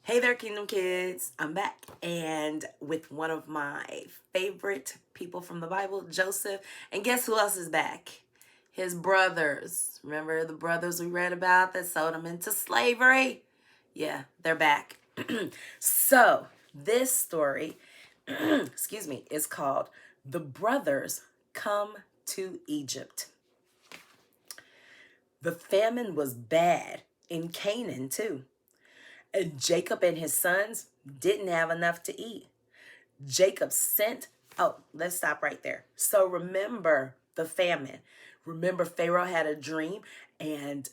Hey there, Kingdom Kids. I'm back and with one of my favorite people from the Bible, Joseph. And guess who else is back? His brothers. Remember the brothers we read about that sold him into slavery? Yeah, they're back. So, this story, excuse me, is called The Brothers Come to Egypt. The famine was bad in Canaan, too. And Jacob and his sons didn't have enough to eat. Jacob sent, let's stop right there. So remember the famine. Remember Pharaoh had a dream and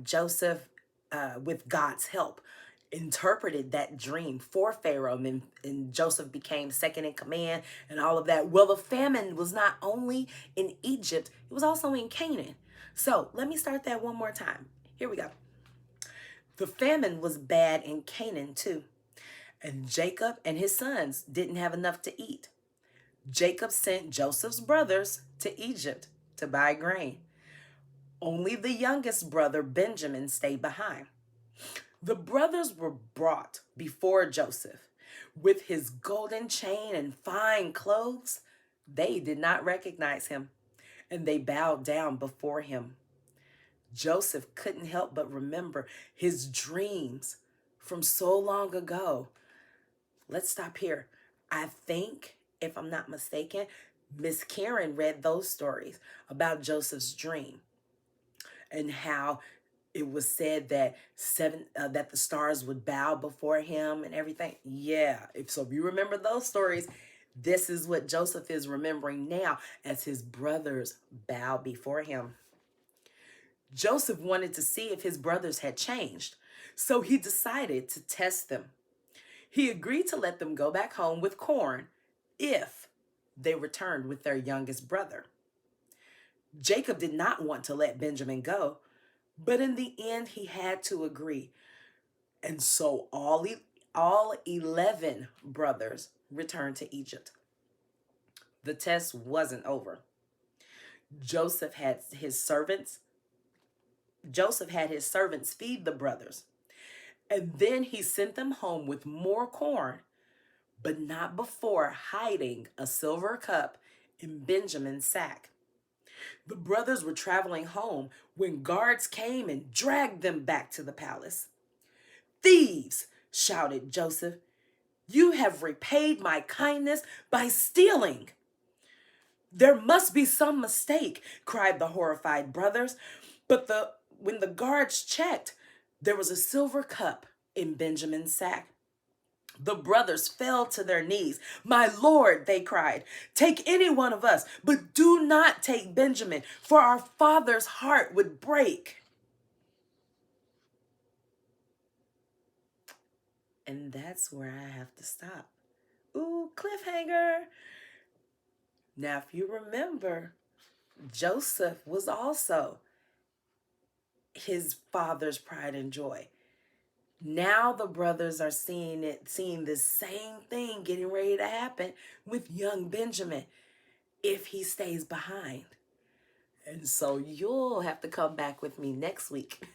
Joseph, with God's help, interpreted that dream for Pharaoh, and Joseph became second in command and all of that. Well, the famine was not only in Egypt, it was also in Canaan. So let me start that one more time. Here we go. The famine was bad in Canaan too, and Jacob and his sons didn't have enough to eat. Jacob sent Joseph's brothers to Egypt to buy grain. Only the youngest brother, Benjamin, stayed behind. The brothers were brought before Joseph. With his golden chain and fine clothes, they did not recognize him, and they bowed down before him. Joseph couldn't help but remember his dreams from so long ago. Let's stop here. I think, if I'm not mistaken, Miss Karen read those stories about Joseph's dream and how it was said that that the stars would bow before him and everything. Yeah, if you remember those stories, this is what Joseph is remembering now as his brothers bow before him. Joseph wanted to see if his brothers had changed, so he decided to test them. He agreed to let them go back home with corn if they returned with their youngest brother. Jacob did not want to let Benjamin go, but in the end he had to agree. And so all 11 brothers returned to Egypt. The test wasn't over. Joseph had his servants feed the brothers. And then he sent them home with more corn, but not before hiding a silver cup in Benjamin's sack. The brothers were traveling home when guards came and dragged them back to the palace. "Thieves!" shouted Joseph. "You have repaid my kindness by stealing." "There must be some mistake," cried the horrified brothers. But when the guards checked, there was a silver cup in Benjamin's sack. The brothers fell to their knees. "My Lord," they cried, "take any one of us, but do not take Benjamin, for our father's heart would break." And that's where I have to stop. Ooh, cliffhanger. Now, if you remember, Joseph was also his father's pride and joy. Now the brothers are seeing this same thing getting ready to happen with young Benjamin if he stays behind. And so you'll have to come back with me next week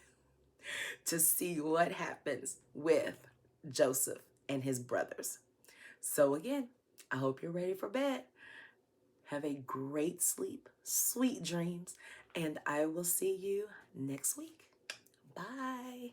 to see what happens with Joseph and his brothers. So again, I hope you're ready for bed. Have a great sleep, sweet dreams, and I will see you next week. Bye.